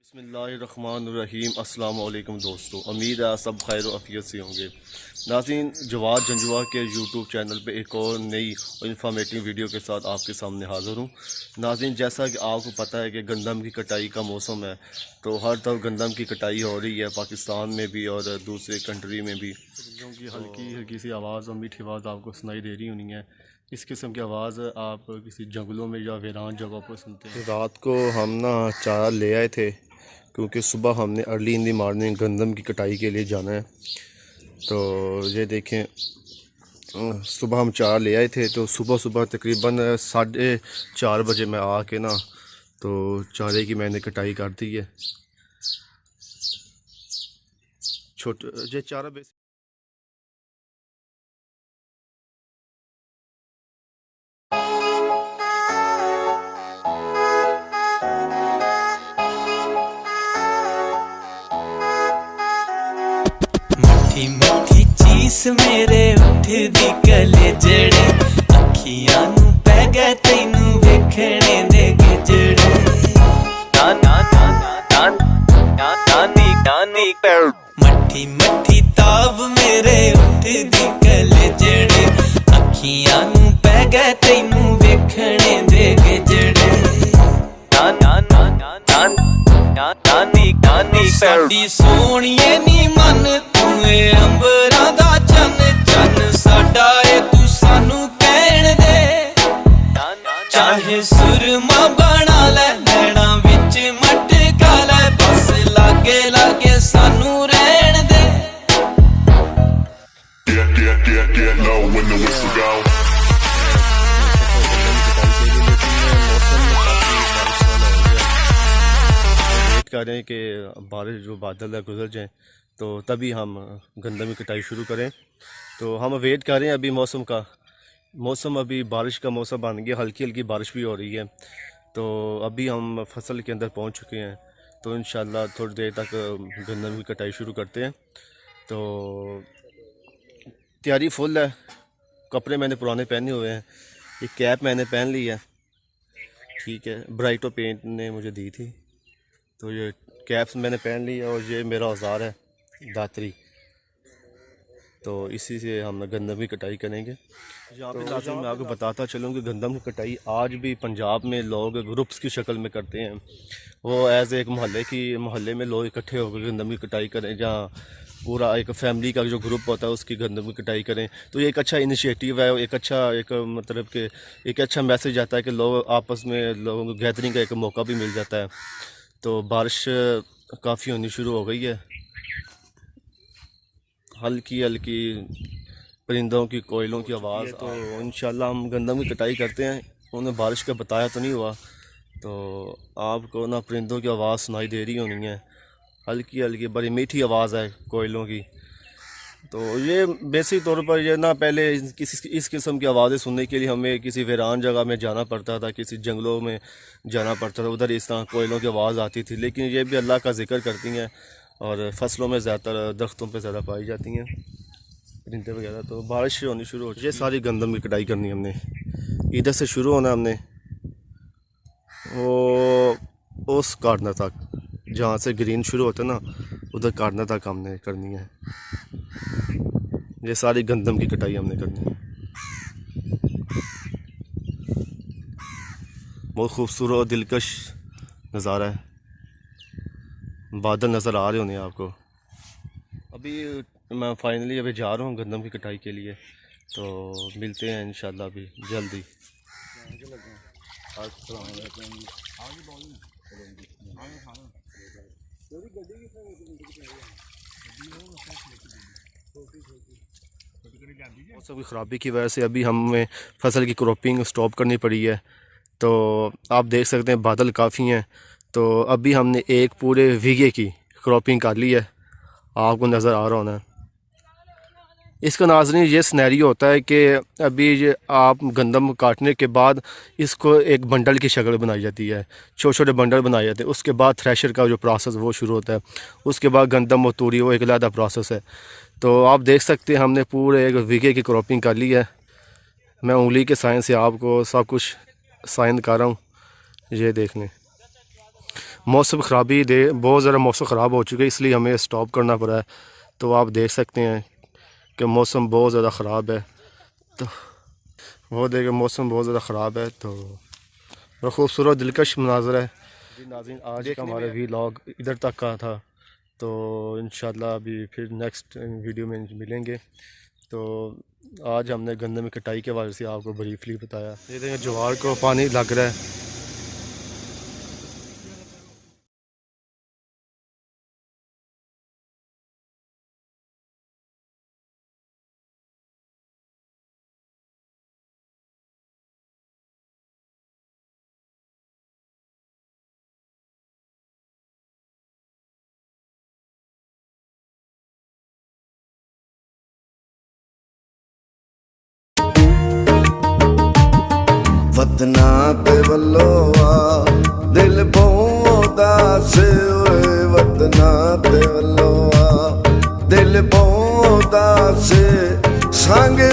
बिस्मिल्लाहिर्रहमानिर्रहीम। अस्सलाम वालेकुम दोस्तों, उम्मीद है सब खैर अफियत से होंगे। नाज़रीन, जवाद जंजुआ के यूट्यूब चैनल पे एक और नई और इन्फॉर्मेटिव वीडियो के साथ आपके सामने हाज़िर हूँ। नाज़रीन, जैसा कि आपको पता है कि गंदम की कटाई का मौसम है, तो हर तरफ गंदम की कटाई हो रही है, पाकिस्तान में भी और दूसरे कंट्री में भी। परिंदों की हल्की हल्की सी आवाज़ और मीठी आवाज़ आपको सुनाई दे रही होनी है। इस किस्म की आवाज़ आप किसी जंगलों में या वीरान जगहों पर सुनते हैं। रात को हम ना चारा ले आए थे, क्योंकि सुबह हमने अर्ली इन दी मॉर्निंग गंदम की कटाई के लिए जाना है। तो ये देखें, सुबह हम चारा ले आए थे, तो सुबह सुबह तकरीबन 4:30 बजे मैं आके ना तो चारे की मैंने कटाई कर दी है। छोटे ये चारा बेस मिठी मिठी चीस मेरे उठ दी कलेजड़े, अखियां नू पै गए तैनू वेखणे दे गिजड़े। मठी मठी ताव मेरे उठ दी कलेजड़े, अखियां नू पै गए तैनू वेखणे दे गिजड़े। साडी सोहणीए नी मन तू अंबरां दा चन चन, साडा ए तू सानू कहण दे। चाहे सुरमा बना लै नैना विच मटका लै, बस लागे लागे सानू रहण दे। Get low when the whistle go. कर रहे हैं कि बारिश जो बादल है गुजर जाए, तो तभी हम गंदम की कटाई शुरू करें। तो हम वेट कर रहे हैं अभी मौसम का। मौसम अभी बारिश का मौसम बन गया, हल्की हल्की बारिश भी हो रही है। तो अभी हम फसल के अंदर पहुंच चुके हैं, तो इंशाल्लाह थोड़ी देर तक गंदम की कटाई शुरू करते हैं। तो तैयारी फुल है, कपड़े मैंने पुराने पहने हुए हैं, ये कैप मैंने पहन ली है, ठीक है, ब्राइटो पेंट ने मुझे दी थी, तो ये कैप्स मैंने पहन ली है। और ये मेरा औजार है दातरी, तो इसी से हम गंदम की कटाई करेंगे। यहाँ पे लाज़िम मैं आपको बताता चलूँ कि गंदम की कटाई आज भी पंजाब में लोग ग्रुप्स की शक्ल में करते हैं। वो एज एक मोहल्ले में लोग इकट्ठे होकर गंदम की कटाई करें, जहाँ पूरा एक फैमिली का जो ग्रुप होता है उसकी गंदम की कटाई करें। तो ये एक अच्छा इनिशिएटिव है, एक मतलब कि एक अच्छा मैसेज आता है कि लोग आपस में लोगों को गैदरिंग का एक मौका भी मिल जाता है। तो बारिश काफ़ी होनी शुरू हो गई है, हल्की हल्की परिंदों की कोयलों की आवाज़। तो इंशाल्लाह हम गंदम की कटाई करते हैं। उन्हें बारिश का बताया तो नहीं हुआ, तो आपको ना परिंदों की आवाज़ सुनाई दे रही होनी है, हल्की हल्की बड़ी मीठी आवाज़ है कोयलों की। तो ये बेसिक तौर पर ये ना पहले इस किस्म की आवाज़ें सुनने के लिए हमें किसी वीरान जगह में जाना पड़ता था, किसी जंगलों में जाना पड़ता था, उधर इस तरह कोयलों की आवाज़ आती थी। लेकिन ये भी अल्लाह का जिक्र करती हैं और फसलों में ज़्यादातर दरख्तों पे ज़्यादा पाई जाती हैं परिंदे वगैरह। तो बारिश होनी शुरू हो, ये सारी गंदम की कटाई करनी हमने, इधर से शुरू होना हमने वो उस काटना तक, जहाँ से ग्रीन शुरू होता है ना, उधर काटना तक हमने करनी है। ये सारी गंदम की कटाई हमने करनी है। बहुत खूबसूरत और दिलकश नज़ारा है, बादल नज़र आ रहे होंगे आपको। अभी मैं फाइनली अभी जा रहा हूँ गंदम की कटाई के लिए, तो मिलते हैं इंशाल्लाह अभी जल्दी। मौसम की ख़राबी की वजह से अभी हमें फसल की क्रॉपिंग स्टॉप करनी पड़ी है। तो आप देख सकते हैं बादल काफ़ी हैं, तो अभी हमने एक पूरे वीघे की क्रॉपिंग कर ली है, आपको नज़र आ रहा होना है। इसका नाज़रीन ये सिनेरियो होता है कि अभी ये आप गंदम काटने के बाद इसको एक बंडल की शक्ल बनाई जाती है, छोटे छोटे बंडल बनाए जाते हैं। उसके बाद थ्रेशर का जो प्रोसेस वो शुरू होता है, उसके बाद गंदम और तूरी वो एक अलग प्रोसेस है। तो आप देख सकते हैं हमने पूरे एक वीघे की क्रॉपिंग कर ली है। मैं उंगली के साइन से आपको सब कुछ साइन कर रहा हूँ, ये देख लें। मौसम ख़राबी दे बहुत ज़्यादा मौसम ख़राब हो चुका है, इसलिए हमें स्टॉप करना पड़ा है। तो आप देख सकते हैं कि मौसम बहुत ज़्यादा ख़राब है। तो वो देखें मौसम बहुत ज़्यादा ख़राब है। तो बड़ा खूबसूरत दिलकश मनाज़र है जी नाज़रीन। आज का हमारा व्लॉग इधर तक का था। तो इंशाल्लाह अभी फिर नेक्स्ट वीडियो में मिलेंगे। तो आज हमने गंदम की कटाई के बारे से आपको ब्रीफली बताया। ये देखें ज्वार को पानी लग रहा है। वतना ते वल्लो आ दिल बहुदा से ओए वतना ते वल्लो आ दिल बहुदा से सांगे